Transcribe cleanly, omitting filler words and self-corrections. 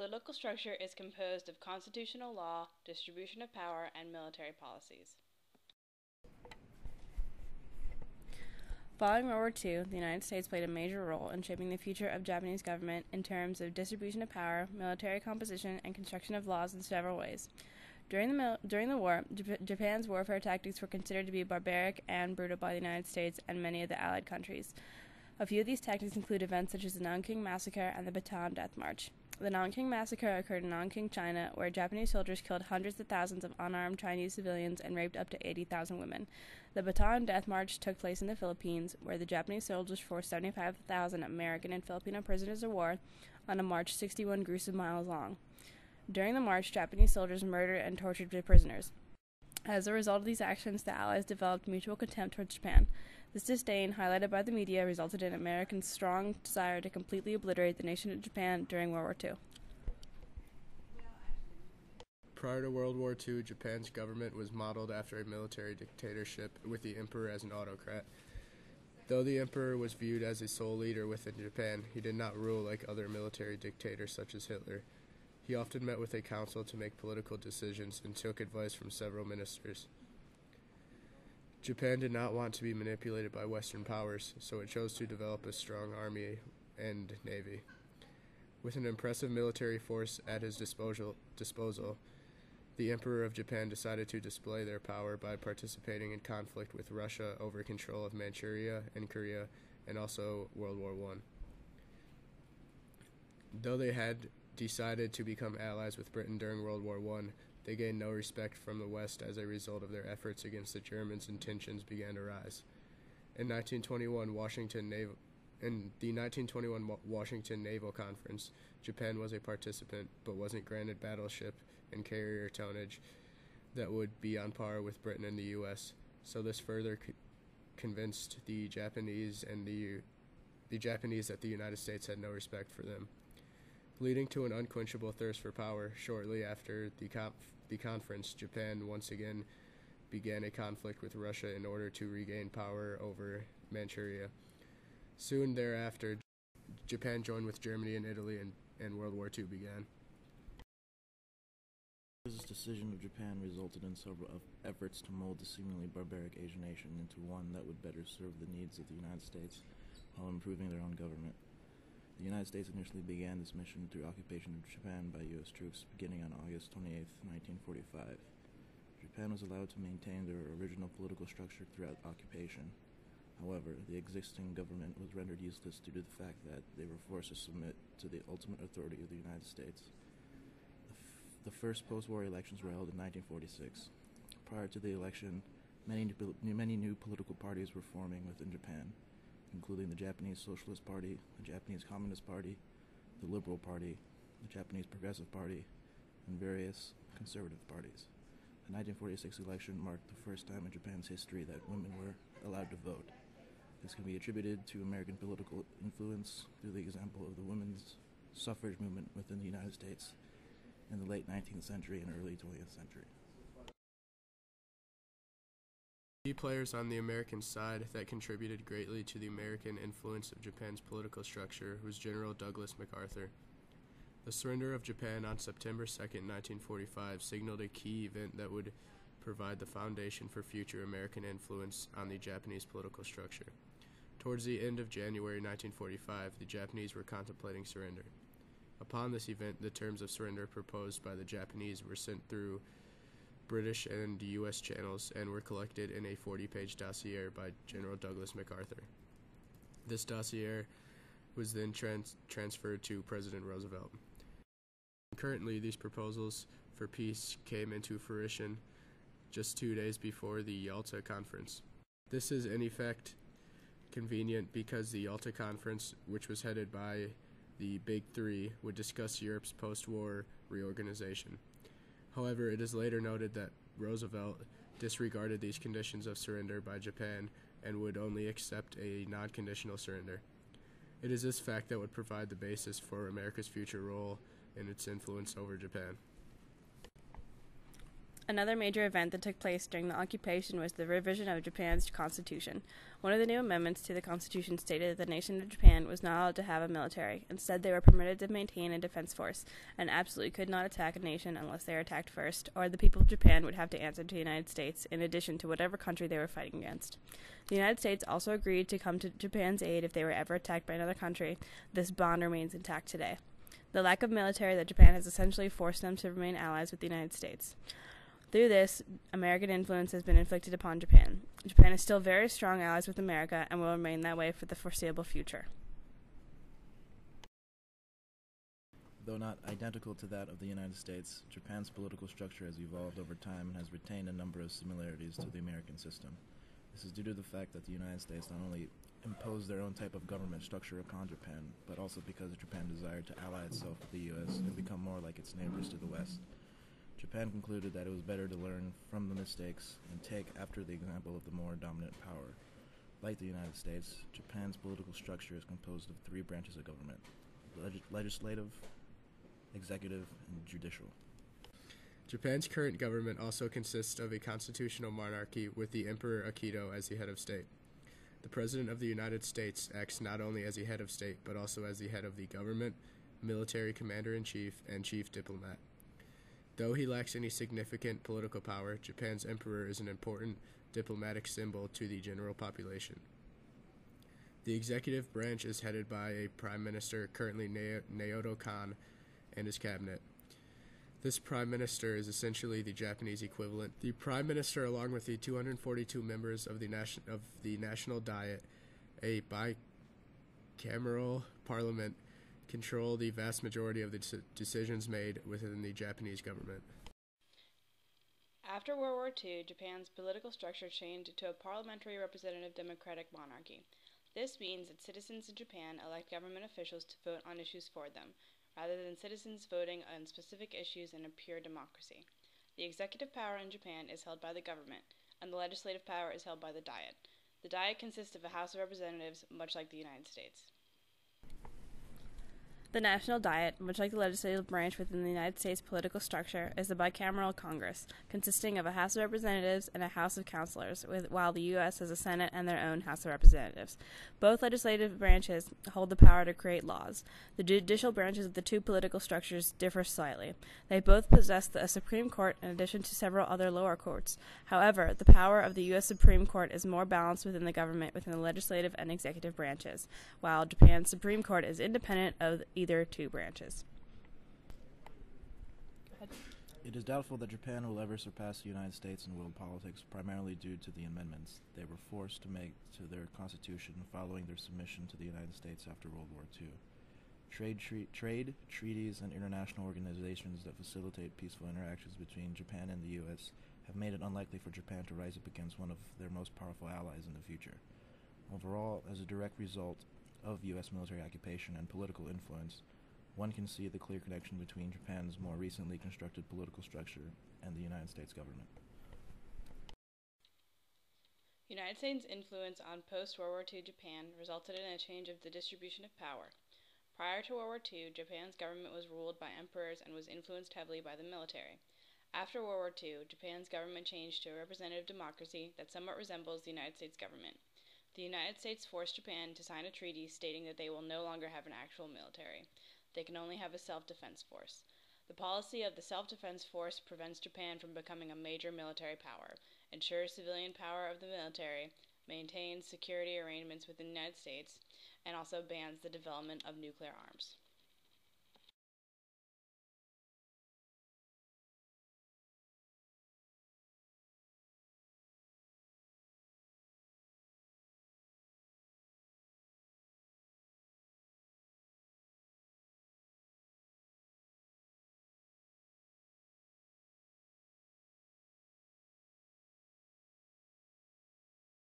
political structure is composed of constitutional law, distribution of power, and military policies. Following World War II, the United States played a major role in shaping the future of Japanese government in terms of distribution of power, military composition, and construction of laws in several ways. During the war, Japan's warfare tactics were considered to be barbaric and brutal by the United States and many of the Allied countries. A few of these tactics include events such as the Nanking Massacre and the Bataan Death March. The Nanking Massacre occurred in Nanking, China, where Japanese soldiers killed hundreds of thousands of unarmed Chinese civilians and raped up to 80,000 women. The Bataan Death March took place in the Philippines, where the Japanese soldiers forced 75,000 American and Filipino prisoners of war on a march 61 gruesome miles long. During the march, Japanese soldiers murdered and tortured the prisoners. As a result of these actions, the Allies developed mutual contempt towards Japan. This disdain, highlighted by the media, resulted in Americans' strong desire to completely obliterate the nation of Japan during World War II. Prior to World War II, Japan's government was modeled after a military dictatorship with the emperor as an autocrat. Though the emperor was viewed as a sole leader within Japan, he did not rule like other military dictators such as Hitler. He often met with a council to make political decisions and took advice from several ministers. Japan did not want to be manipulated by Western powers, so it chose to develop a strong army and navy. With an impressive military force at his disposal, the Emperor of Japan decided to display their power by participating in conflict with Russia over control of Manchuria and Korea, and also World War I. Though they had decided to become allies with Britain during World War I, they gained no respect from the West as a result of their efforts against the Germans, and tensions began to rise. In the 1921 Washington Naval Conference, Japan was a participant but wasn't granted battleship and carrier tonnage that would be on par with Britain and the U.S., so this further convinced the Japanese that the United States had no respect for them, leading to an unquenchable thirst for power. Shortly after the conference, Japan once again began a conflict with Russia in order to regain power over Manchuria. Soon thereafter, Japan joined with Germany and Italy, and World War II began. This decision of Japan resulted in several efforts to mold the seemingly barbaric Asian nation into one that would better serve the needs of the United States while improving their own government. The United States initially began this mission through occupation of Japan by U.S. troops beginning on August 28, 1945. Japan was allowed to maintain their original political structure throughout occupation. However, the existing government was rendered useless due to the fact that they were forced to submit to the ultimate authority of the United States. The first post-war elections were held in 1946. Prior to the election, many new political parties were forming within Japan, including the Japanese Socialist Party, the Japanese Communist Party, the Liberal Party, the Japanese Progressive Party, and various conservative parties. The 1946 election marked the first time in Japan's history that women were allowed to vote. This can be attributed to American political influence through the example of the women's suffrage movement within the United States in the late 19th century and early 20th century. Key players on the American side that contributed greatly to the American influence of Japan's political structure was General Douglas MacArthur. The surrender of Japan on September 2, 1945 signaled a key event that would provide the foundation for future American influence on the Japanese political structure. Towards the end of January 1945, the Japanese were contemplating surrender. Upon this event, the terms of surrender proposed by the Japanese were sent through British and U.S. channels and were collected in a 40-page dossier by General Douglas MacArthur. This dossier was then transferred to President Roosevelt. Currently, these proposals for peace came into fruition just 2 days before the Yalta Conference. This is in effect convenient because the Yalta Conference, which was headed by the Big Three, would discuss Europe's post-war reorganization. However, it is later noted that Roosevelt disregarded these conditions of surrender by Japan and would only accept a non-conditional surrender. It is this fact that would provide the basis for America's future role and its influence over Japan. Another major event that took place during the occupation was the revision of Japan's constitution. One of the new amendments to the constitution stated that the nation of Japan was not allowed to have a military. Instead, they were permitted to maintain a defense force, and absolutely could not attack a nation unless they were attacked first, or the people of Japan would have to answer to the United States, in addition to whatever country they were fighting against. The United States also agreed to come to Japan's aid if they were ever attacked by another country. This bond remains intact today. The lack of military that Japan has essentially forced them to remain allies with the United States. Through this, American influence has been inflicted upon Japan. Japan is still very strong allies with America and will remain that way for the foreseeable future. Though not identical to that of the United States, Japan's political structure has evolved over time and has retained a number of similarities to the American system. This is due to the fact that the United States not only imposed their own type of government structure upon Japan, but also because Japan desired to ally itself with the U.S. and become more like its neighbors to the West. Japan concluded that it was better to learn from the mistakes and take after the example of the more dominant power. Like the United States, Japan's political structure is composed of three branches of government: legislative, executive, and judicial. Japan's current government also consists of a constitutional monarchy with the Emperor Akito as the head of state. The President of the United States acts not only as the head of state, but also as the head of the government, military commander-in-chief, and chief diplomat. Though he lacks any significant political power, Japan's emperor is an important diplomatic symbol to the general population. The executive branch is headed by a prime minister, currently Naoto Kan, and his cabinet. This prime minister is essentially the Japanese equivalent. The prime minister, along with the 242 members of the National Diet, a bicameral parliament, control the vast majority of the decisions made within the Japanese government. After World War II, Japan's political structure changed to a parliamentary representative democratic monarchy. This means that citizens in Japan elect government officials to vote on issues for them, rather than citizens voting on specific issues in a pure democracy. The executive power in Japan is held by the government, and the legislative power is held by the Diet. The Diet consists of a House of Representatives, much like the United States. The National Diet, much like the legislative branch within the United States political structure, is the bicameral Congress, consisting of a House of Representatives and a House of Councilors, while the U.S. has a Senate and their own House of Representatives. Both legislative branches hold the power to create laws. The judicial branches of the two political structures differ slightly. They both possess a Supreme Court in addition to several other lower courts. However, the power of the U.S. Supreme Court is more balanced within the government within the legislative and executive branches, while Japan's Supreme Court is independent of either two branches. It is doubtful that Japan will ever surpass the United States in world politics, primarily due to the amendments they were forced to make to their constitution following their submission to the United States after World War II. Trade, treaties, and international organizations that facilitate peaceful interactions between Japan and the U.S. have made it unlikely for Japan to rise up against one of their most powerful allies in the future. Overall, as a direct result of U.S. military occupation and political influence, one can see the clear connection between Japan's more recently constructed political structure and the United States government. United States' influence on post-World War II Japan resulted in a change of the distribution of power. Prior to World War II, Japan's government was ruled by emperors and was influenced heavily by the military. After World War II, Japan's government changed to a representative democracy that somewhat resembles the United States government. The United States forced Japan to sign a treaty stating that they will no longer have an actual military. They can only have a self-defense force. The policy of the self-defense force prevents Japan from becoming a major military power, ensures civilian power of the military, maintains security arrangements with the United States, and also bans the development of nuclear arms.